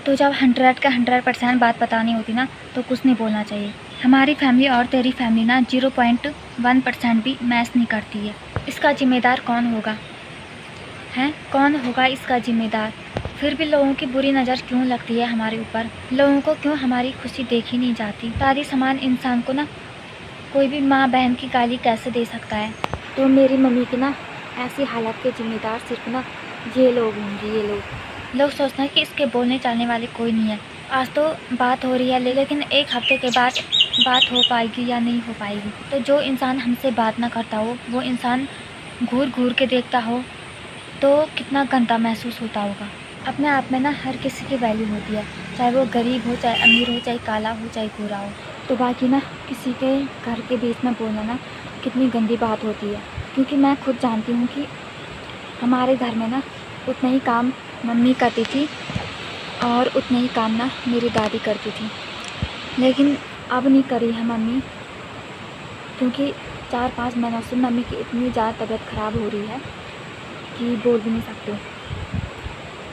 तो जब 100 का 100% बात बतानी होती ना तो कुछ नहीं बोलना चाहिए। हमारी फैमिली और तेरी फैमिली ना 0.1% भी मैच नहीं करती है। इसका जिम्मेदार कौन होगा? हैं, कौन होगा इसका जिम्मेदार? फिर भी लोगों की बुरी नज़र क्यों लगती है हमारे ऊपर? लोगों को क्यों हमारी खुशी देखी नहीं जाती? दादी समान इंसान को ना कोई भी माँ बहन की गाली कैसे दे सकता है? तो मेरी मम्मी की ना ऐसी हालत के जिम्मेदार सिर्फ ना ये लोग होंगे। ये लोग सोचते हैं कि इसके बोलने चालने वाले कोई नहीं है। आज तो बात हो रही है लेकिन एक हफ्ते के बाद बात हो पाएगी या नहीं हो पाएगी। तो जो इंसान हमसे बात ना करता हो, वो इंसान घूर घूर के देखता हो तो कितना गंदा महसूस होता होगा। अपने आप में ना हर किसी की वैल्यू होती है, चाहे वो गरीब हो, चाहे अमीर हो, चाहे काला हो, चाहे गोरा हो। तो बाकी ना किसी के घर के बीच में बोलना ना कितनी गंदी बात होती है, क्योंकि मैं खुद जानती हूँ कि हमारे घर में ना उतना ही काम मम्मी करती थी और उतने ही काम ना मेरी दादी करती थी। लेकिन अब नहीं करी है मम्मी, क्योंकि 4-5 महीनों से मम्मी की इतनी ज़्यादा तबीयत ख़राब हो रही है कि बोल भी नहीं सकते।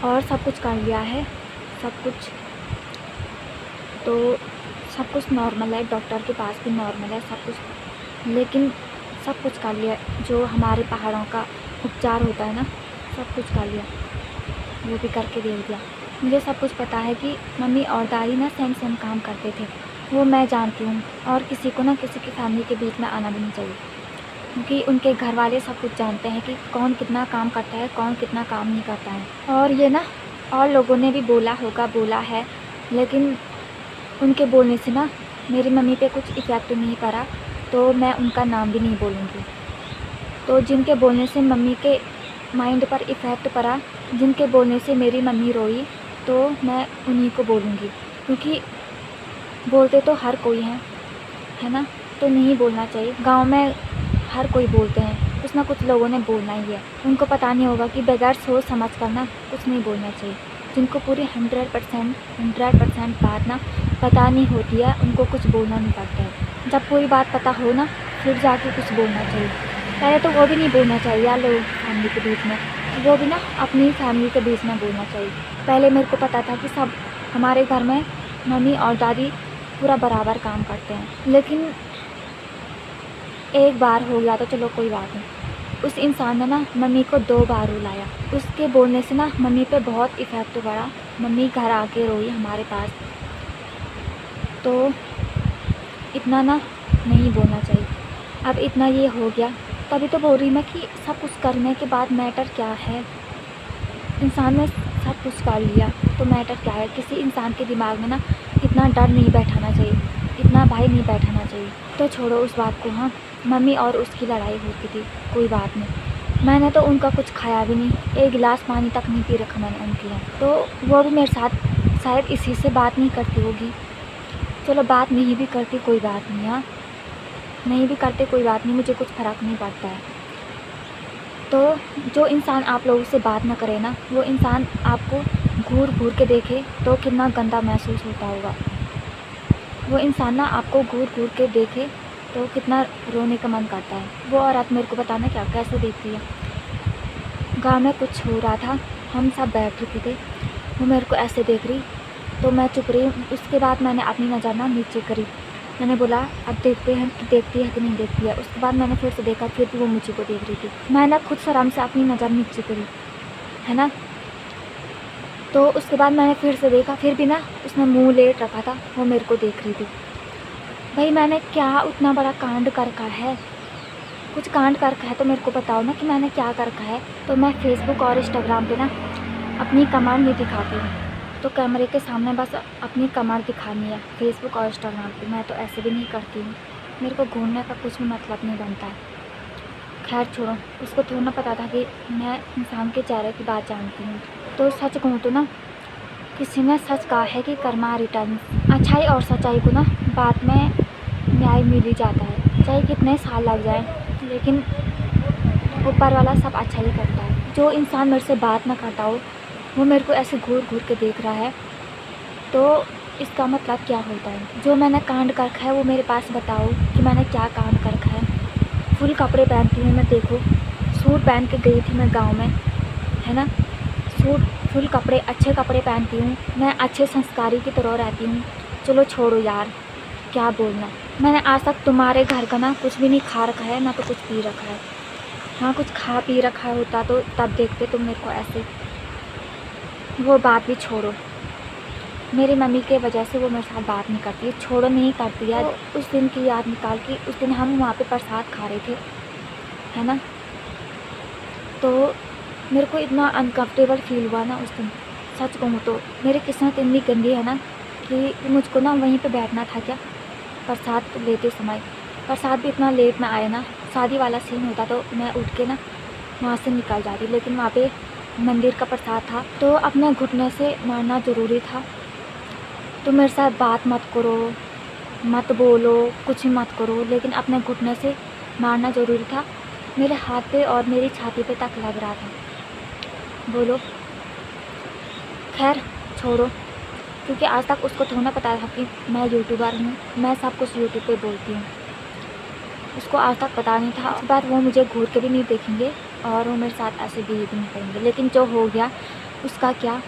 और सब कुछ कर लिया है, सब कुछ, तो सब कुछ नॉर्मल है, डॉक्टर के पास भी नॉर्मल है सब कुछ, लेकिन सब कुछ कर लिया जो हमारे पहाड़ों का उपचार होता है ना, सब कुछ कर लिया, वो भी करके दे दिया। मुझे सब कुछ पता है कि मम्मी और दादी ना सेम काम करते थे, वो मैं जानती हूँ। और किसी को ना किसी की फैमिली के बीच में आना भी नहीं चाहिए, क्योंकि उनके घर वाले सब कुछ जानते हैं कि कौन कितना काम करता है, कौन कितना काम नहीं करता है। और ये ना और लोगों ने भी बोला होगा, बोला है, लेकिन उनके बोलने से ना मेरी मम्मी पे कुछ इफ़ेक्ट नहीं पड़ा, तो मैं उनका नाम भी नहीं बोलूँगी। तो जिनके बोलने से मम्मी के माइंड पर इफ़ेक्ट पड़ा, जिनके बोलने से मेरी मम्मी रोई, तो मैं उन्हीं को बोलूँगी, क्योंकि बोलते तो हर कोई है ना, तो नहीं बोलना चाहिए। गांव में हर कोई बोलते हैं, कुछ ना कुछ लोगों ने बोलना ही है। उनको पता नहीं होगा कि बगैर सोच समझ कर ना कुछ नहीं बोलना चाहिए। जिनको पूरी 100% बात ना पता नहीं होती है, उनको कुछ बोलना नहीं पड़ता है। जब पूरी बात पता हो ना, फिर जाके कुछ बोलना चाहिए। पहले तो वो भी नहीं बोलना चाहिए यार, लोग फैमिली के बीच में, वो भी ना अपनी फैमिली के बीच में बोलना चाहिए। पहले मेरे को पता था कि सब हमारे घर में मम्मी और दादी पूरा बराबर काम करते हैं, लेकिन एक बार हो गया तो चलो कोई बात नहीं। उस इंसान ने ना मम्मी को 2 बार रुलाया, उसके बोलने से ना मम्मी पे बहुत इफ़ेक्ट पड़ा। मम्मी घर आके रोई हमारे पास। तो इतना ना नहीं बोलना चाहिए। अब इतना ये हो गया, तभी तो बोल रही मैं कि सब कुछ करने के बाद मैटर क्या है। इंसान ने सब कुछ कर लिया तो मैटर क्या है। किसी इंसान के दिमाग में ना इतना डर नहीं बैठाना चाहिए, इतना भय नहीं बैठाना चाहिए। तो छोड़ो उस बात को। हाँ, मम्मी और उसकी लड़ाई होती थी, कोई बात नहीं। मैंने तो उनका कुछ खाया भी नहीं, एक गिलास पानी तक नहीं पी रखा मैंने उनके यहाँ। तो वो भी मेरे साथ शायद इसी से बात नहीं करती होगी। चलो बात नहीं भी करती कोई बात नहीं, हाँ नहीं भी करते कोई बात नहीं, मुझे कुछ फ़र्क नहीं पड़ता है। तो जो इंसान आप लोगों से बात ना करे ना, वो इंसान आपको घूर घूर के देखे तो कितना गंदा महसूस होता होगा। वो इंसान ना आपको घूर घूर के देखे तो कितना रोने का मन करता है। वो औरत मेरे को बताना क्या कैसे देखती है। गाँव में कुछ हो रहा था, हम सब बैठ रखे थे, वो मेरे को ऐसे देख रही तो मैं चुप रही। उसके बाद मैंने अपनी नज़र ना नीचे करी, मैंने बोला अब देखते हैं कि देखती है कि नहीं देखती है। उसके बाद मैंने फिर से देखा, फिर भी वो मुझे को देख रही थी। मैंने खुद शर्म से अपनी नज़र नीचे करी, है ना। तो उसके बाद मैंने फिर से देखा, फिर भी ना उसने मुंह लेट रखा था, वो मेरे को देख रही थी। भाई मैंने क्या उतना बड़ा कांड कर रखा है? कुछ कांड कर रखा है तो मेरे को बताओ ना कि मैंने क्या कर रखा है। तो मैं फेसबुक और इंस्टाग्राम पे ना अपनी कमांड नहीं दिखाती हूँ, तो कैमरे के सामने बस अपनी कमर दिखानी है फेसबुक और इंस्टाग्राम पे। मैं तो ऐसे भी नहीं करती हूँ, मेरे को घूमने का कुछ भी मतलब नहीं बनता है। खैर छोड़ो, उसको थोड़ा ना पता था कि मैं इंसान के चेहरे की बात जानती हूँ। तो सच कहूँ तो ना, किसी ने सच कहा है कि कर्मा रिटर्न्स। अच्छाई और सच्चाई को ना बाद में न्याय मिल ही जाता है, चाहे कितने साल लग जाए, लेकिन ऊपर वाला सब अच्छा ही करता है। जो इंसान मेरे से बात ना करता हो, वो मेरे को ऐसे घूर घूर के देख रहा है, तो इसका मतलब क्या होता है? जो मैंने कांड कर रखा है वो मेरे पास बताओ कि मैंने क्या कांड कर रखा है। फुल कपड़े पहनती हूँ मैं, देखो सूट पहन के गई थी मैं गांव में, है ना। सूट फुल कपड़े, अच्छे कपड़े पहनती हूँ, मैं अच्छे संस्कारी की तरह रहती हूँ। चलो छोड़ो यार, क्या बोलना। मैंने आज तक तुम्हारे घर का ना कुछ भी नहीं खा रखा है, ना तो कुछ पी रखा है। हाँ, कुछ खा पी रखा होता तो तब देखते तुम मेरे को ऐसे। वो बात भी छोड़ो, मेरी मम्मी के वजह से वो मेरे साथ बात नहीं करती, छोड़ो नहीं करती है। तो उस दिन की याद निकाल के, उस दिन हम वहाँ पे प्रसाद खा रहे थे, है ना, तो मेरे को इतना अनकम्फर्टेबल फील हुआ ना उस दिन। सच कहूँ तो मेरी किस्मत इतनी गंदी है ना कि मुझको ना वहीं पे बैठना था क्या, प्रसाद लेते समय। प्रसाद भी इतना लेट में आया ना, शादी वाला सीन होता तो मैं उठ के ना वहाँ से निकल जाती, लेकिन वहाँ पे मंदिर का प्रसाद था तो अपने घुटने से मारना ज़रूरी था। तो मेरे साथ बात मत करो, मत बोलो, कुछ भी मत करो, लेकिन अपने घुटने से मारना ज़रूरी था। मेरे हाथ पे और मेरी छाती पे तक लग रहा था। बोलो, खैर छोड़ो, क्योंकि आज तक उसको थोड़ा ना पता था कि मैं यूट्यूबर हूँ, मैं सब कुछ यूट्यूब पे बोलती हूँ। उसको आज तक पता नहीं था। उस बार वो मुझे घूर के भी नहीं देखेंगे और वो मेरे साथ ऐसे बिहेव नहीं करेंगे, लेकिन जो हो गया उसका क्या।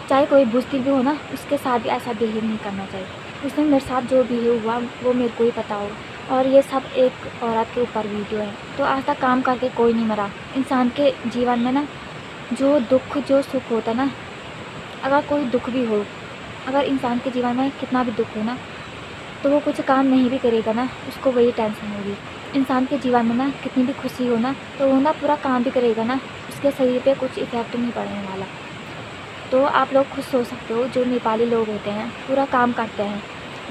चाहे कोई बुज़दिल भी हो ना, उसके साथ भी ऐसा बिहेव नहीं करना चाहिए। उसने मेरे साथ जो बिहेव हुआ वो मेरे को ही पता हो, और ये सब एक औरत के ऊपर वीडियो है। तो आज तक काम करके कोई नहीं मरा। इंसान के जीवन में ना जो दुख जो सुख होता है ना, अगर कोई दुख भी हो, अगर इंसान के जीवन में कितना भी दुख हो ना, तो वो कुछ काम नहीं भी करेगा ना, उसको वही टेंशन होगी। इंसान के जीवन में ना कितनी भी खुशी हो ना, तो वो ना पूरा काम भी करेगा ना, उसके शरीर पे कुछ इफ़ेक्ट नहीं पड़ने वाला। तो आप लोग खुद सोच सकते हो, जो नेपाली लोग होते हैं पूरा काम करते हैं।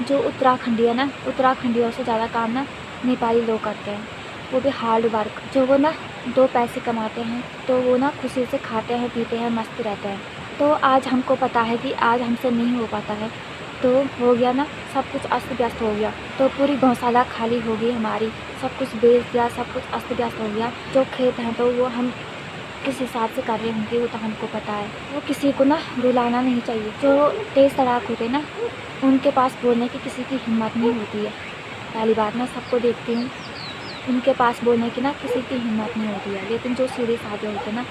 जो उत्तराखंडी है ना, उत्तराखंडियों से ज़्यादा काम ना नेपाली लोग करते हैं, वो भी हार्ड वर्क। जो वो ना 2 पैसे कमाते हैं तो वो ना खुशी से खाते हैं, पीते हैं, मस्त रहते हैं। तो आज हमको पता है कि आज हमसे नहीं हो पाता है, तो हो गया ना, सब कुछ अस्त व्यस्त हो गया। तो पूरी गौशाला खाली हो गई हमारी, सब कुछ बेच दिया, सब कुछ अस्त व्यस्त हो गया। जो खेत हैं तो वो हम किस हिसाब से कर रहे होंगे वो तो हमको पता है। वो किसी को ना रुलाना नहीं चाहिए। जो तेज़ तड़ाक होते ना, उनके पास बोलने की किसी की हिम्मत नहीं होती है। पहली बात मैं सबको देखती हूँ, उनके पास बोलने की ना किसी की हिम्मत नहीं होती है, लेकिन जो सीधे साधे होते हैं ना,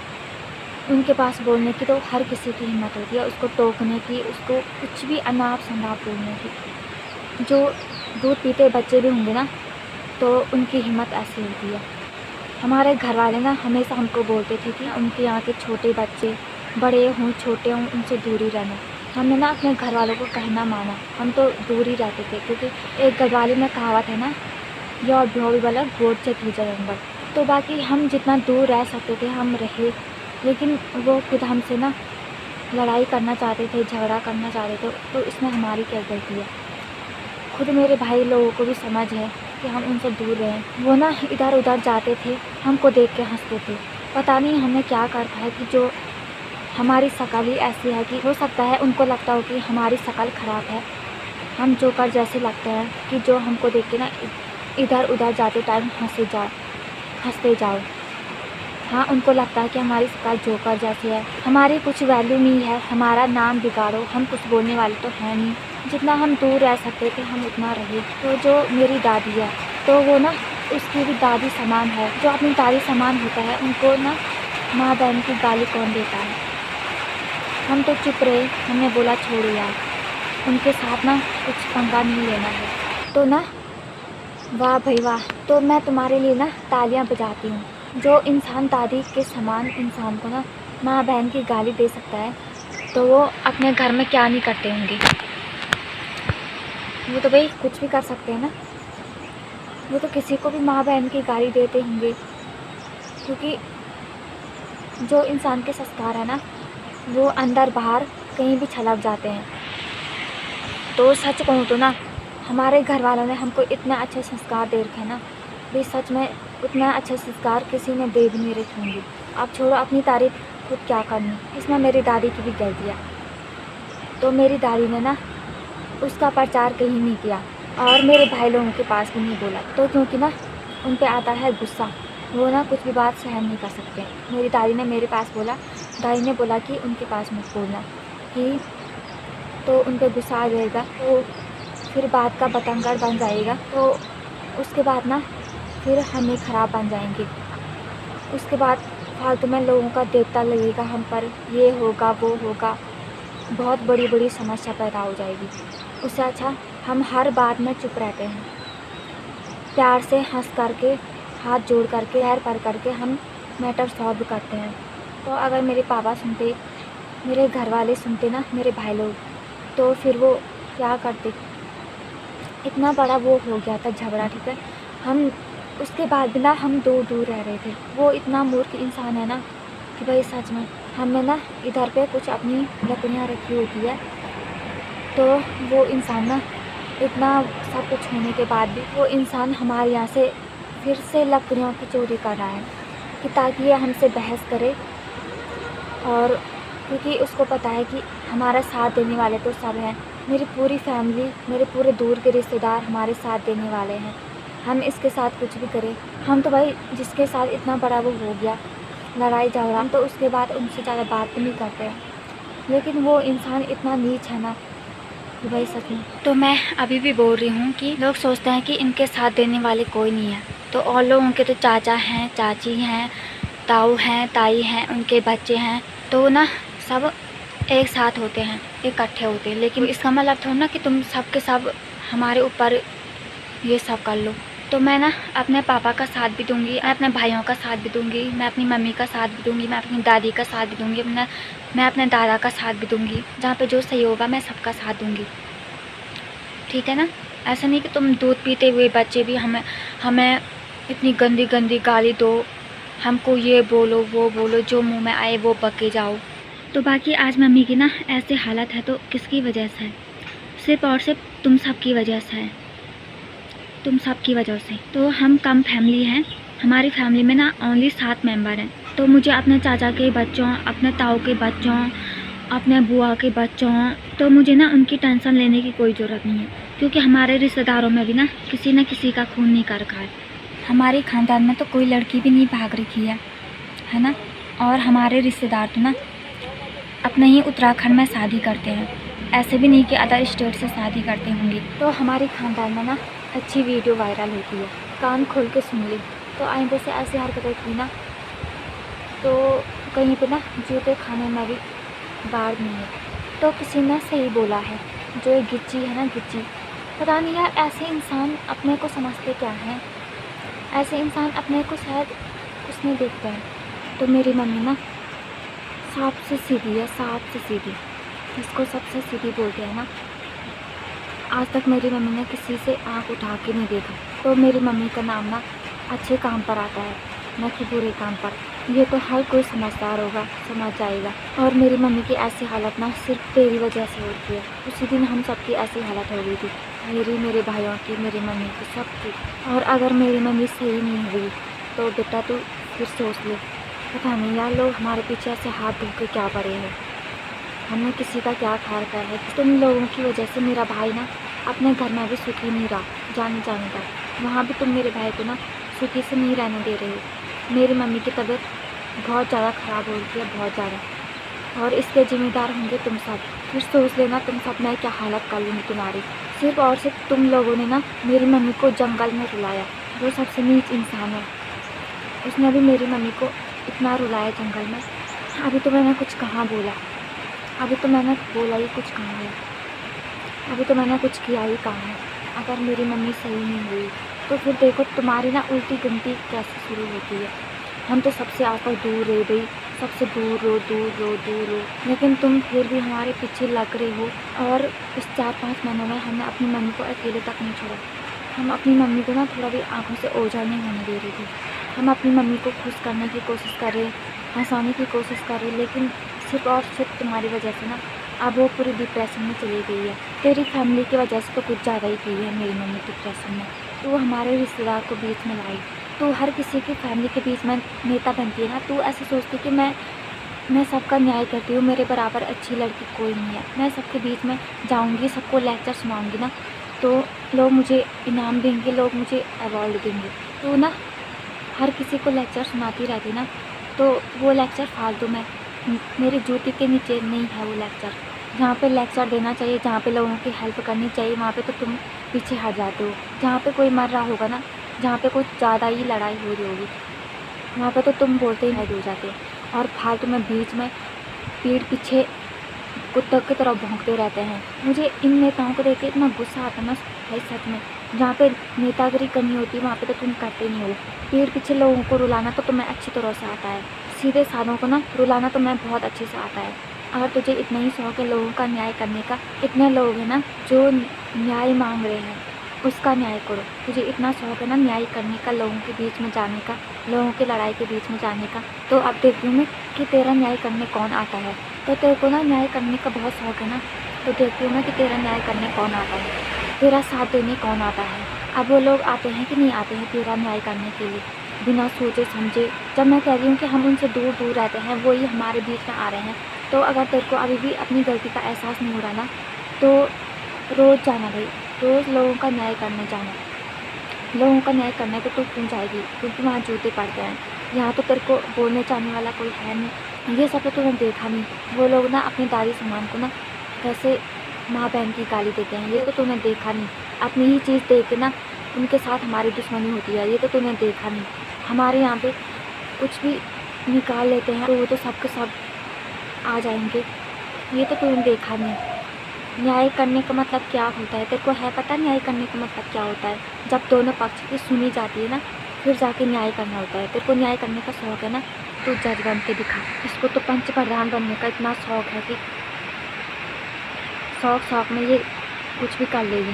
उनके पास बोलने की तो हर किसी की हिम्मत होती है, उसको टोकने की, उसको कुछ भी अनाप शनाप बोलने की। जो दूध पीते बच्चे भी होंगे ना, तो उनकी हिम्मत ऐसी होती है। हमारे घर वाले ना हमेशा हमको बोलते थे कि उनके यहाँ के छोटे बच्चे बड़े हों छोटे हों उनसे दूर ही रहना। हमने ना अपने घर वालों को कहना माना, हम तो दूर ही रहते थे, क्योंकि एक गढ़वाली में कहावत है ना, यो भ्योवी वाला गोद से खींचा जंगल। तो बाकी हम जितना दूर रह सकते थे हम रहे, लेकिन वो खुद हमसे ना लड़ाई करना चाहते थे, झगड़ा करना चाहते थे। तो इसमें हमारी क्या गलती है। खुद मेरे भाई लोगों को भी समझ है कि हम उनसे दूर रहें। वो ना इधर उधर जाते थे, हमको देख के हंसते थे। पता नहीं हमने क्या कर रखा है कि जो हमारी शक्ल ही ऐसी है कि हो सकता है उनको लगता हो कि हमारी शक्ल ख़राब है, हम जोकर जैसे लगते हैं कि जो हमको देख के ना इधर उधर जाते टाइम हंसते जाओ। हाँ, उनको लगता है कि हमारी शक्ल जोकर जैसी है, हमारी कुछ वैल्यू नहीं है, हमारा नाम बिगाड़ो, हम कुछ बोलने वाले तो हैं नहीं। जितना हम दूर रह सकते थे हम उतना रहे। तो जो मेरी दादी है तो वो ना उसकी भी दादी समान है। जो अपनी दादी समान होता है उनको ना माँ बहन की गाली कौन देता है। हम तो चुप रहे, हमने बोला छोड़ो यार, उनके साथ ना कुछ पंगा नहीं लेना है। तो ना वाह भाई वाह, तो मैं तुम्हारे लिए ना तालियां बजाती हूँ। जो इंसान दादी के समान इंसान को ना माँ बहन की गाली दे सकता है, तो वो अपने घर में क्या नहीं करते होंगे। वो तो भाई कुछ भी कर सकते हैं ना, वो तो किसी को भी माँ बहन की गाली देते होंगे, क्योंकि जो इंसान के संस्कार है ना वो अंदर बाहर कहीं भी छलक जाते हैं। तो सच कहूँ तो ना हमारे घर वालों ने हमको इतने अच्छे संस्कार दे रखे हैं ना, भी सच में उतना अच्छे संस्कार किसी ने दे भी नहीं रखे होंगे। अब छोड़ो, अपनी तारीफ खुद क्या करनी, इसमें मेरी दादी की भी गलती है। तो मेरी दादी ने ना उसका प्रचार कहीं नहीं किया और मेरे भाई लोगों के पास भी नहीं बोला, तो क्योंकि ना उन पे आता है गुस्सा, वो ना कुछ भी बात सहन नहीं कर सकते। मेरी दादी ने मेरे पास बोला, दादी ने बोला कि उनके पास मत बोलना, कि तो उन पे गुस्सा आ जाएगा, तो फिर बात का बतंगड़ बन जाएगा, तो उसके बाद ना फिर हम ही ख़राब बन जाएंगे। उसके बाद फालतू में लोगों का देवता लगेगा हम पर, ये होगा वो होगा, बहुत बड़ी बड़ी समस्या पैदा हो जाएगी। उससे अच्छा हम हर बात में चुप रहते हैं, प्यार से हंस करके, हाथ जोड़ करके, पैर पड़ करके हम मैटर सॉल्व करते हैं। तो अगर मेरे पापा सुनते, मेरे घर वाले सुनते ना, मेरे भाई लोग, तो फिर वो क्या करते। इतना बड़ा वो हो गया था झगड़ा, ठीक है। हम उसके बाद भी ना हम दूर दूर रह रहे थे। वो इतना मूर्ख इंसान है ना कि भाई सच में, हमने ना इधर पे कुछ अपनी लकड़ियाँ रखी होती है, तो वो इंसान ना इतना सब कुछ होने के बाद भी वो इंसान हमारे यहाँ से फिर से लकड़ियों की चोरी कर रहा है कि ताकि ये हमसे बहस करे। और क्योंकि उसको पता है कि हमारा साथ देने वाले तो सब हैं, मेरी पूरी फैमिली, मेरे पूरे दूर के रिश्तेदार हमारे साथ देने वाले हैं। हम इसके साथ कुछ भी करें, हम तो भाई जिसके साथ इतना बड़ा वो हो गया लड़ाई झगड़ा, हम तो उसके बाद उनसे ज़्यादा बात भी नहीं करते हैं। लेकिन वो इंसान इतना नीच है ना कि भाई सच में। तो मैं अभी भी बोल रही हूँ कि लोग सोचते हैं कि इनके साथ देने वाले कोई नहीं है, तो और लोगों के तो चाचा हैं, चाची हैं, ताऊ हैं, ताई हैं, उनके बच्चे हैं, तो ना सब एक साथ होते हैं, इकट्ठे होते हैं। लेकिन इसका मतलब थोड़ा ना कि तुम सब के सब हमारे ऊपर ये सब कर लो। तो मैं ना अपने पापा का साथ भी दूंगी, मैं अपने भाइयों का साथ भी दूंगी, मैं अपनी मम्मी का साथ भी दूंगी, मैं अपनी दादी का साथ भी दूंगी, मैं अपने दादा का साथ भी दूंगी। जहाँ पे जो सही होगा मैं सबका साथ दूंगी, ठीक है ना। ऐसा नहीं कि तुम दूध पीते हुए बच्चे भी हमें हमें इतनी गंदी गंदी गाली दो, हमको ये बोलो वो बोलो, जो मुंह में आए वो बके जाओ। तो बाकी आज मम्मी की ना ऐसे हालत है तो किसकी वजह से है? सिर्फ और सिर्फ तुम सब की वजह से है, तुम सब की वजह से। तो हम कम फैमिली हैं, हमारी फैमिली में ना ओनली 7 मेंबर हैं। तो मुझे अपने चाचा के बच्चों, अपने ताऊ के बच्चों, अपने बुआ के बच्चों, तो मुझे ना उनकी टेंशन लेने की कोई ज़रूरत नहीं है, क्योंकि हमारे रिश्तेदारों में भी ना किसी का खून नहीं कर रखा है। हमारे ख़ानदान में तो कोई लड़की भी नहीं भाग रखी है ना। और हमारे रिश्तेदार तो ना अपने ही उत्तराखंड में शादी करते हैं, ऐसे भी नहीं कि अदर स्टेट से शादी करते होंगे। तो हमारे ख़ानदान में ना अच्छी वीडियो वायरल होती है, कान खोल के सुन ली। तो आइंदे से ऐसी हरकतें की ना तो कहीं पे ना जूते खाने में भी बाढ़ नहीं है। तो किसी ने सही बोला है, जो ये गिच्ची है ना, गिच्ची, पता नहीं यार ऐसे इंसान अपने को समझते क्या हैं, ऐसे इंसान अपने को शायद कुछ नहीं देखते हैं। तो मेरी मम्मी ना सांप से सीधी है, सांप से सीधी, इसको सबसे सीधी बोलते हैं ना। आज तक मेरी मम्मी ने किसी से आँख उठा के नहीं देखा। तो मेरी मम्मी का नाम ना अच्छे काम पर आता है, न कि बुरे काम पर। ये तो हर कोई समझदार होगा, समझ जाएगा। और मेरी मम्मी की ऐसी हालत ना सिर्फ तेरी वजह से होती है। उसी दिन हम सबकी ऐसी हालत हो गई थी, मेरे भाइयों की, मेरी मम्मी की, सबकी। और अगर मेरी मम्मी सही नहीं हुई तो बेटा तू फिर सोच ले। पता नहीं यार लोग हमारे पीछे ऐसे हाथ धो के क्या पड़े हैं, हमने किसी का क्या खा रखा है। तुम लोगों की वजह से मेरा भाई ना अपने घर में भी सुखी नहीं रहा, जाने का वहाँ भी तुम मेरे भाई को ना सुखी से नहीं रहने दे रहे हो। मेरी मम्मी की तबीयत बहुत ज़्यादा ख़राब हो रही है, बहुत ज़्यादा, और इसके ज़िम्मेदार होंगे तुम सब। फिर सोच लेना तुम सब, मैं क्या हालत कर लूँगी तुम्हारी। सिर्फ और सिर्फ तुम लोगों ने ना मेरी मम्मी को जंगल में रुलाया, जो सबसे नीच इंसान है, उसने भी मेरी मम्मी को इतना रुलाया जंगल में। अभी तो मैंने कुछ कहाँ बोला, अभी तो मैंने बोला ही कुछ कहाँ है, अभी तो मैंने कुछ किया ही कहाँ है। अगर मेरी मम्मी सही नहीं हुई तो फिर देखो तुम्हारी ना उल्टी गिनती कैसे शुरू होती है। हम तो सबसे आकर दूर रह गई, सबसे दूर रो, लेकिन तुम फिर भी हमारे पीछे लग रहे हो। और इस 4-5 महीनों में हमने अपनी मम्मी को अकेले तक नहीं छोड़ा। हम अपनी मम्मी को ना थोड़ा भी आँखों से ओझल नहीं होने दे रही थी। हम अपनी मम्मी को खुश करने की कोशिश कर रहे, हंसाने की कोशिश कर रहे, लेकिन सिर्फ और सिर्फ तुम्हारी वजह से ना अब वो पूरी डिप्रेशन में चली गई है। तेरी फैमिली की वजह से तो कुछ ज़्यादा ही गई है मेरी मम्मी डिप्रेशन में। तो हमारे रिश्तेदार को बीच में लाई, तो हर किसी की फैमिली के बीच में नेता बनती है ना। तू ऐसे सोचती कि मैं सबका न्याय करती हूँ, मेरे बराबर अच्छी लड़की कोई नहीं है, मैं सबके बीच में जाऊँगी, सबको लेक्चर सुनाऊँगी ना, तो लोग मुझे इनाम देंगे, लोग मुझे अवार्ड देंगे। तो ना हर किसी को लेक्चर सुनाती रहती ना, तो वो लेक्चर फालतू में, मेरी जूती के नीचे नहीं है वो लेक्चर। जहाँ पे लेक्चर देना चाहिए, जहाँ पे लोगों की हेल्प करनी चाहिए, वहाँ पे तो तुम पीछे हट जाते हो। जहाँ पे कोई मर रहा होगा ना, जहाँ पे कुछ ज़्यादा ही लड़ाई हो रही होगी, वहाँ पे तो तुम बोलते ही नहीं हो जाते और फालतू में बीच में पीठ पीछे कुत्तों की तरह भौंकते रहते हैं। मुझे इन नेताओं को देख के इतना गुस्सा आता है ना भाई, सच में। जहाँ पे नेतागिरी करनी होती है वहाँ पे तो तुम करते नहीं हो। पीठ पीछे लोगों को रुलाना तो तुम्हें अच्छी तरह से आता है, सीधे साधों को ना रुलाना तो मैं बहुत अच्छे से आता है। अगर तुझे इतना ही शौक है लोगों का न्याय करने का, इतने लोग हैं ना जो न्याय मांग रहे हैं, उसका न्याय करो। तुझे इतना शौक है ना न्याय करने का, लोगों के बीच में जाने का, लोगों की लड़ाई के बीच में जाने का, तो अब देखती हूँ मैं कि तेरा न्याय करने कौन आता है। तो तेरे को ना न्याय करने का बहुत शौक है ना, तो देखती हूँ मैं कि तेरा न्याय करने कौन आता है, तेरा साथ देने कौन आता है। अब वो लोग आते हैं कि नहीं आते हैं तेरा न्याय करने के लिए, बिना सोचे समझे। जब मैं कह रही हूँ कि हम उनसे दूर दूर रहते हैं, वो ही हमारे बीच में आ रहे हैं। तो अगर तेरे को अभी भी अपनी गलती का एहसास नहीं हो रहा ना, तो रोज़ जाना भाई, रोज़ लोगों का न्याय करने जाना। लोगों का न्याय करने तो तू क्यों जाएगी, क्योंकि वहाँ जूते पड़ते हैं। यहाँ तो तेरे को बोलने चाहने वाला कोई है नहीं। ये सब तो तूने देखा नहीं, वो लोग ना अपनी दादी सामान को ना कैसे माँ बहन की गाली देते हैं, ये तो तूने देखा नहीं। अपनी ही चीज़ देख के ना उनके साथ हमारी दुश्मनी होती है, ये तो तूने देखा नहीं। हमारे यहाँ पे कुछ भी निकाल लेते हैं तो वो तो सबके सब आ जाएंगे, ये तो तूने देखा नहीं। न्याय करने का मतलब क्या होता है तेरे को है पता? न्याय करने का मतलब क्या होता है? जब दोनों पक्ष की सुनी जाती है ना, फिर जाके न्याय करना होता है। तेरे को न्याय करने का शौक है ना, तो जज बन के दिखा। इसको तो पंच प्रधान बनने का इतना शौक है कि शौक में ये कुछ भी कर लेगी।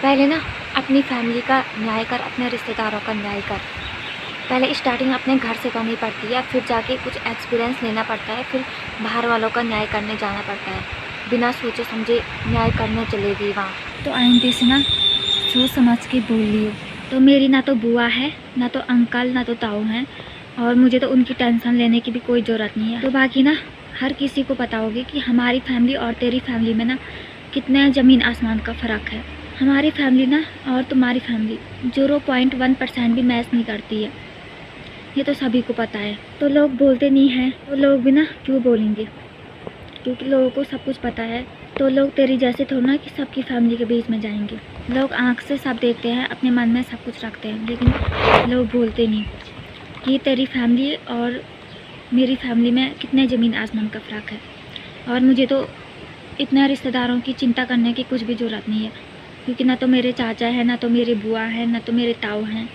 पहले ना अपनी फैमिली का न्याय कर, अपने रिश्तेदारों का न्याय कर। पहले स्टार्टिंग अपने घर से करनी पड़ती है, फिर जाके कुछ एक्सपीरियंस लेना पड़ता है, फिर बाहर वालों का न्याय करने जाना पड़ता है। बिना सोचे समझे न्याय करने चलेगी वहाँ, तो आइंदे से ना सोच समझ के बोल लियो। तो मेरी ना तो बुआ है, ना तो अंकल, ना तो ताऊ हैं, और मुझे तो उनकी टेंशन लेने की भी कोई ज़रूरत नहीं है। तो बाकी ना हर किसी को पता होगी कि हमारी फैमिली और तेरी फैमिली में ना कितना ज़मीन आसमान का फ़र्क है। हमारी फैमिली ना और तुम्हारी फैमिली 0.1% भी मैच नहीं करती है, ये तो सभी को पता है। तो लोग बोलते नहीं हैं, तो लोग भी ना क्यों बोलेंगे, क्योंकि लोगों को सब कुछ पता है। तो लोग तेरी जैसे थोड़ा ना कि सबकी फैमिली के बीच में जाएंगे। लोग आँख से सब देखते हैं, अपने मन में सब कुछ रखते हैं, लेकिन लोग बोलते नहीं कि तेरी फैमिली और मेरी फैमिली में कितने ज़मीन आसमान का फ़र्क है। और मुझे तो इतना रिश्तेदारों की चिंता करने की कुछ भी ज़रूरत नहीं है, क्योंकि ना तो मेरे चाचा है, ना तो मेरी बुआ है, ना तो मेरे ताऊ हैं।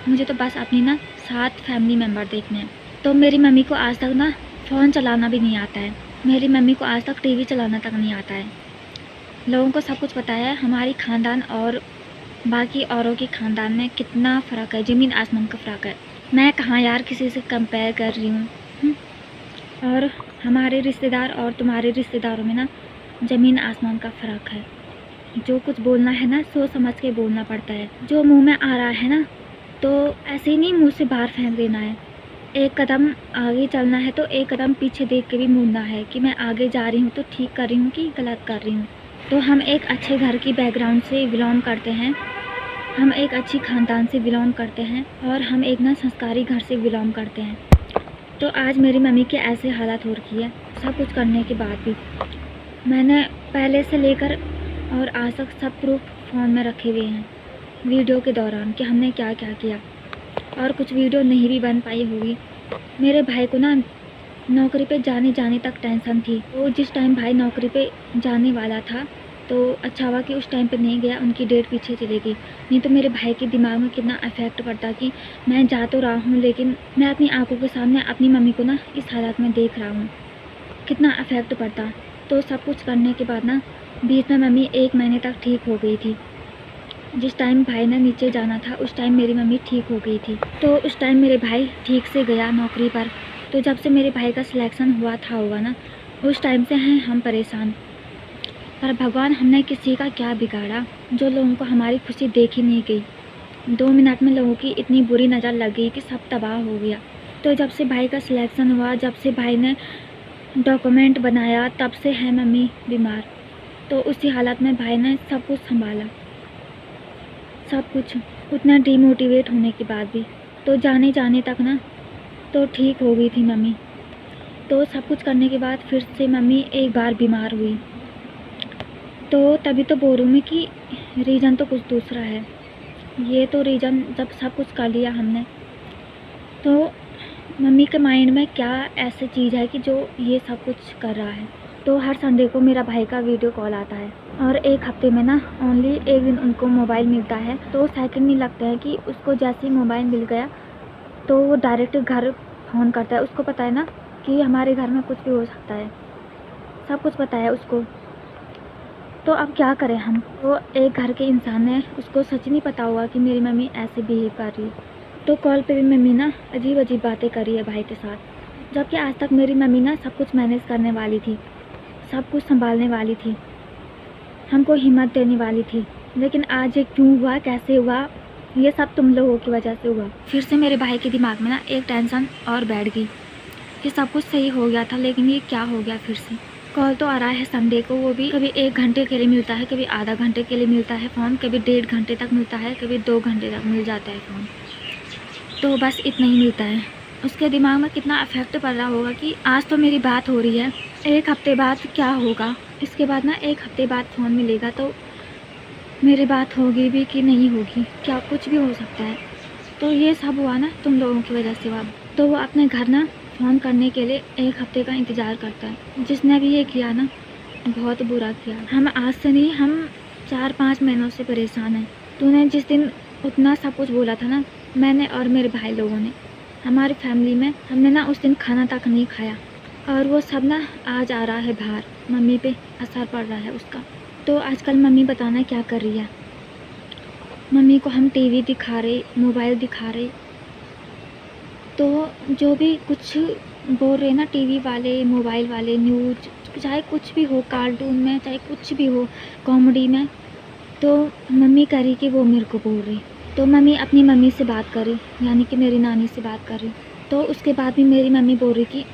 मुझे तो बस अपनी ना 7 फैमिली मेम्बर देखने हैं। तो मेरी मम्मी को आज तक ना फ़ोन चलाना भी नहीं आता है, मेरी मम्मी को आज तक टीवी चलाना तक नहीं आता है। लोगों को सब कुछ पता है हमारी ख़ानदान और बाकी औरों की ख़ानदान में कितना फ़र्क है, ज़मीन आसमान का फ़र्क है। मैं कहाँ यार किसी से कंपेयर कर रही हूँ। और हमारे रिश्तेदार और तुम्हारे रिश्तेदारों में ना ज़मीन आसमान का फ़र्क है। जो कुछ बोलना है ना सोच समझ के बोलना पड़ता है। जो मुंह में आ रहा है ना तो ऐसे ही नहीं मुंह से बाहर फेंक देना है। एक कदम आगे चलना है तो एक कदम पीछे देख के भी मुड़ना है कि मैं आगे जा रही हूँ तो ठीक कर रही हूँ कि गलत कर रही हूँ। तो हम एक अच्छे घर की बैकग्राउंड से बिलोंग करते हैं, हम एक अच्छी ख़ानदान से बिलोंग करते हैं, और हम एक ना संस्कारी घर से बिलोंग करते हैं। तो आज मेरी मम्मी के ऐसे हालात हो रखी है, सब कुछ करने के बाद भी। मैंने पहले से लेकर और आज तक सब प्रूफ फ़ोन में रखे हुए हैं वीडियो के दौरान कि हमने क्या क्या किया, और कुछ वीडियो नहीं भी बन पाई होगी। मेरे भाई को ना नौकरी पे जाने तक टेंशन थी। वो जिस टाइम भाई नौकरी पे जाने वाला था तो अच्छा हुआ कि उस टाइम पे नहीं गया, उनकी डेट पीछे चली गई। नहीं तो मेरे भाई के दिमाग में कितना इफ़ेक्ट पड़ता कि मैं जा तो रहा हूँ लेकिन मैं अपनी आंखों के सामने अपनी मम्मी को ना इस हालत में देख रहा हूँ, कितना इफ़ेक्ट पड़ता। तो सब कुछ करने के बाद ना बीच में मम्मी 1 महीने तक ठीक हो गई थी। जिस टाइम भाई ने नीचे जाना था उस टाइम मेरी मम्मी ठीक हो गई थी। तो उस टाइम मेरे भाई ठीक से गया नौकरी पर। तो जब से मेरे भाई का सिलेक्शन हुआ ना उस टाइम से हैं हम परेशान। पर भगवान हमने किसी का क्या बिगाड़ा, जो लोगों को हमारी खुशी देखी नहीं गई। 2 मिनट में लोगों की इतनी बुरी नज़र लग गई कि सब तबाह हो गया। तो जब से भाई का सिलेक्शन हुआ, जब से भाई ने डॉक्यूमेंट बनाया, तब से है मम्मी बीमार। तो उसी हालत में भाई ने सब कुछ संभाला, सब कुछ उतना डिमोटिवेट होने के बाद भी। तो जाने तक ना तो ठीक हो गई थी मम्मी। तो सब कुछ करने के बाद फिर से मम्मी एक बार बीमार हुई। तो तभी तो बोल रही हूँ मैं कि रीज़न तो कुछ दूसरा है। ये तो रीज़न जब सब कुछ कर लिया हमने तो मम्मी के माइंड में क्या ऐसी चीज़ है कि जो ये सब कुछ कर रहा है। तो हर संडे को मेरा भाई का वीडियो कॉल आता है और एक हफ्ते में ना ओनली एक दिन उनको मोबाइल मिलता है। तो सेकंड नहीं लगता है कि उसको जैसे ही मोबाइल मिल गया तो वो डायरेक्ट घर फ़ोन करता है। उसको पता है ना कि हमारे घर में कुछ भी हो सकता है, सब कुछ पता है उसको। तो अब क्या करें हम? तो एक घर के इंसान है, उसको सच नहीं पता होगा कि मेरी मम्मी ऐसे बिहेव कर रही है। तो कॉल पे भी मम्मी ना अजीब अजीब बातें कर रही है भाई के साथ, जबकि आज तक मेरी मम्मी ना सब कुछ मैनेज करने वाली थी, सब कुछ संभालने वाली थी, हमको हिम्मत देने वाली थी। लेकिन आज ये क्यों हुआ, कैसे हुआ, ये सब तुम लोगों की वजह से हुआ। फिर से मेरे भाई के दिमाग में ना एक टेंशन और बैठ गई कि सब कुछ सही हो गया था, लेकिन ये क्या हो गया फिर से। कॉल तो आ रहा है संडे को, वो भी कभी 1 घंटे के लिए मिलता है, कभी आधा घंटे के लिए मिलता है फ़ोन, कभी 1.5 घंटे तक मिलता है, कभी 2 घंटे तक मिल जाता है फ़ोन। तो बस इतना ही मिलता है। उसके दिमाग में कितना इफेक्ट पड़ रहा होगा कि आज तो मेरी बात हो रही है, 1 हफ्ते बाद क्या होगा, इसके बाद ना 1 हफ्ते बाद फ़ोन मिलेगा तो मेरी बात होगी भी कि नहीं होगी, क्या कुछ भी हो सकता है। तो ये सब हुआ ना तुम लोगों की वजह से हुआ। तो वो अपने घर ना फ़ोन करने के लिए 1 हफ्ते का इंतज़ार करता है। जिसने भी ये किया ना बहुत बुरा किया। हम आज से नहीं, हम 4-5 महीनों से परेशान हैं। तूने जिस दिन उतना सब कुछ बोला था ना, मैंने और मेरे भाई लोगों ने, हमारी फैमिली में हमने ना उस दिन खाना तक नहीं खाया और वो सब ना आज आ रहा है बाहर, मम्मी पे असर पड़ रहा है उसका। तो आजकल मम्मी बताना क्या कर रही है। मम्मी को हम टीवी दिखा रहे, मोबाइल दिखा रहे, तो जो भी कुछ बोल रहे ना टीवी वाले, मोबाइल वाले, न्यूज़, चाहे कुछ भी हो, कार्टून में चाहे कुछ भी हो, कॉमेडी में, तो मम्मी कह रही कि वो मेरे को बोल रही। तो मम्मी अपनी मम्मी से बात करी, यानी कि मेरी नानी से बात करी। तो उसके बाद भी मेरी मम्मी बोल रही कि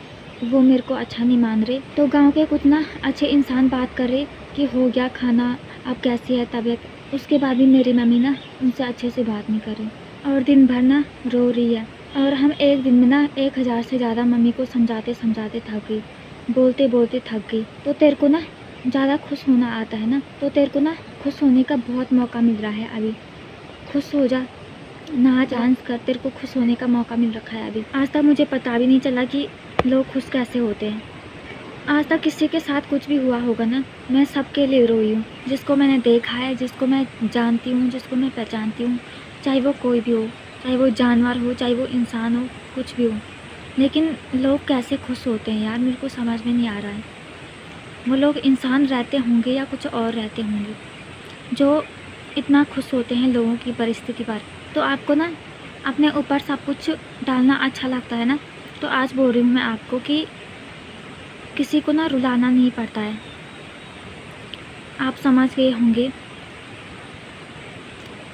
वो मेरे को अच्छा नहीं मान रहे। तो गांव के कुछ ना अच्छे इंसान बात कर रहे कि हो गया खाना, अब कैसी है तबीयत। उसके बाद भी मेरी मम्मी ना उनसे अच्छे से बात नहीं कर रही और दिन भर ना रो रही है। और हम एक दिन में ना 1000 से ज़्यादा मम्मी को समझाते समझाते थक गई, बोलते बोलते थक गई। तो तेरे को ना ज़्यादा खुश होना आता है ना, तो तेरे को ना खुश होने का बहुत मौका मिल रहा है अभी। खुश हो जा, नाच डांस कर, तेरे को खुश होने का मौका मिल रखा है अभी। आज तक मुझे पता भी नहीं चला कि लोग खुश कैसे होते हैं। आज तक किसी के साथ कुछ भी हुआ होगा ना, मैं सबके लिए रोई हूँ, जिसको मैंने देखा है, जिसको मैं जानती हूँ, जिसको मैं पहचानती हूँ, चाहे वो कोई भी हो, चाहे वो जानवर हो, चाहे वो इंसान हो, कुछ भी हो। लेकिन लोग कैसे खुश होते हैं यार, मेरे को समझ में नहीं आ रहा है। वो लोग इंसान रहते होंगे या कुछ और रहते होंगे जो इतना खुश होते हैं लोगों की परिस्थिति पर। तो आपको ना अपने ऊपर सब कुछ डालना अच्छा लगता है ना, तो आज बोल रही हूँ मैं आपको कि किसी को ना रुलाना नहीं पड़ता है। आप समझ गए होंगे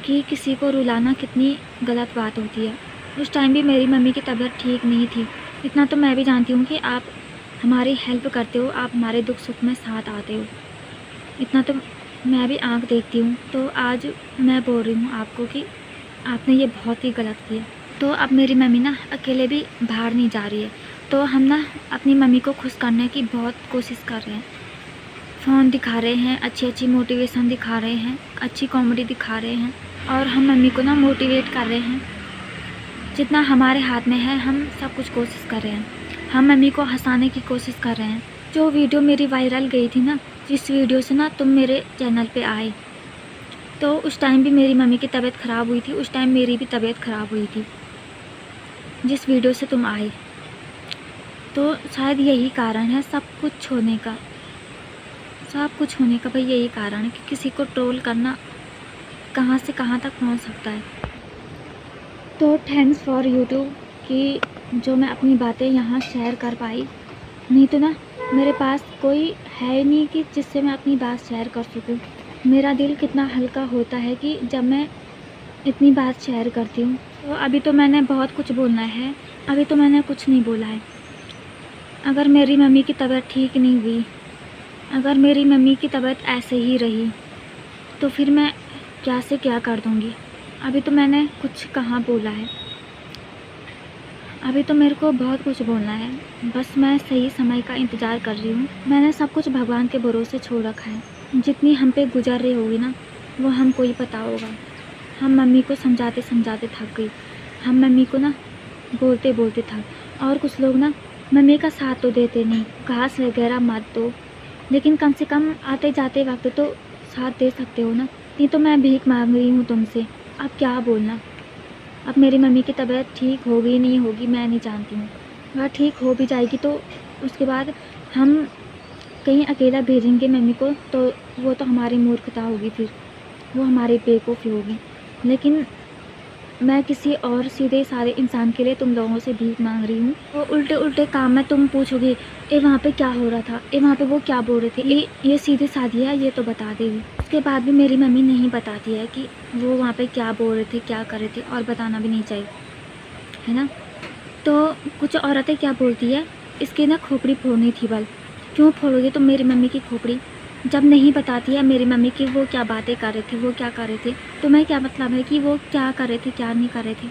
कि किसी को रुलाना कितनी गलत बात होती है। उस टाइम भी मेरी मम्मी की तबीयत ठीक नहीं थी, इतना तो मैं भी जानती हूँ कि आप हमारी हेल्प करते हो, आप हमारे दुख सुख में साथ आते हो, इतना तो मैं भी आंख देखती हूँ। तो आज मैं बोल रही हूँ आपको कि आपने ये बहुत ही गलत किया। तो अब मेरी मम्मी ना अकेले भी बाहर नहीं जा रही है, तो हम ना अपनी मम्मी को खुश करने की बहुत कोशिश कर रहे हैं। फ़ोन दिखा रहे हैं, अच्छी अच्छी मोटिवेशन दिखा रहे हैं, अच्छी कॉमेडी दिखा रहे हैं और हम मम्मी को ना मोटिवेट कर रहे हैं। जितना हमारे हाथ में है हम सब कुछ कोशिश कर रहे हैं, हम मम्मी को हंसाने की कोशिश कर रहे हैं। जो वीडियो मेरी वायरल गई थी ना, जिस वीडियो से ना तुम मेरे चैनल पे आए, तो उस टाइम भी मेरी मम्मी की तबीयत ख़राब हुई थी, उस टाइम मेरी भी तबीयत ख़राब हुई थी जिस वीडियो से तुम आए। तो शायद यही कारण है सब कुछ होने का, सब कुछ होने का भाई यही कारण है कि किसी को ट्रोल करना कहाँ से कहाँ तक पहुँच सकता है। तो थैंक्स फॉर यूट्यूब कि जो मैं अपनी बातें यहाँ शेयर कर पाई, नहीं तो ना मेरे पास कोई है नहीं कि जिससे मैं अपनी बात शेयर कर सकूँ। मेरा दिल कितना हल्का होता है कि जब मैं इतनी बात शेयर करती हूँ। तो अभी तो मैंने बहुत कुछ बोलना है, अभी तो मैंने कुछ नहीं बोला है। अगर मेरी मम्मी की तबीयत ठीक नहीं हुई, अगर मेरी मम्मी की तबीयत ऐसे ही रही, तो फिर मैं क्या से क्या कर दूँगी। अभी तो मैंने कुछ कहाँ बोला है, अभी तो मेरे को बहुत कुछ बोलना है। बस मैं सही समय का इंतज़ार कर रही हूँ। मैंने सब कुछ भगवान के भरोसे छोड़ रखा है। जितनी हम पे गुजर रही होगी ना, वो हमको ही पता होगा। हम मम्मी को समझाते समझाते थक गई, हम मम्मी को ना बोलते बोलते थक। और कुछ लोग ना मम्मी का साथ तो देते नहीं, घास वगैरह मत दो, लेकिन कम से कम आते जाते वक्त तो साथ दे सकते हो ना। नहीं तो मैं भीख मांग रही हूँ तुमसे, अब क्या बोलना। अब मेरी मम्मी की तबीयत ठीक होगी नहीं होगी मैं नहीं जानती हूँ। अगर ठीक हो भी जाएगी तो उसके बाद हम कहीं अकेला भेजेंगे मम्मी को, तो वो तो हमारी मूर्खता होगी, फिर वो हमारी बेवकूफ़ी होगी। लेकिन मैं किसी और सीधे साधे इंसान के लिए तुम लोगों से भीख मांग रही हूँ। वो उल्टे उल्टे काम में तुम पूछोगे, ए वहाँ पे क्या हो रहा था, ए वहाँ पे वो क्या बोल रहे थे, ये सीधी साधी है, ये तो बता देगी। उसके बाद भी मेरी मम्मी नहीं बताती है कि वो वहाँ पे क्या बोल रहे थे, क्या कर रहे थे, और बताना भी नहीं चाहिए, है ना। तो कुछ औरतें क्या बोलती है, इसकी ना खोपड़ी फोड़नी थी बल। क्यों फोड़ोगे तुम मेरी मम्मी की खोपड़ी, जब नहीं बताती है मेरी मम्मी कि वो क्या बातें कर रहे थे, वो क्या कर रहे थे, तुम्हें क्या मतलब है कि वो क्या कर रहे थे क्या नहीं कर रहे थे।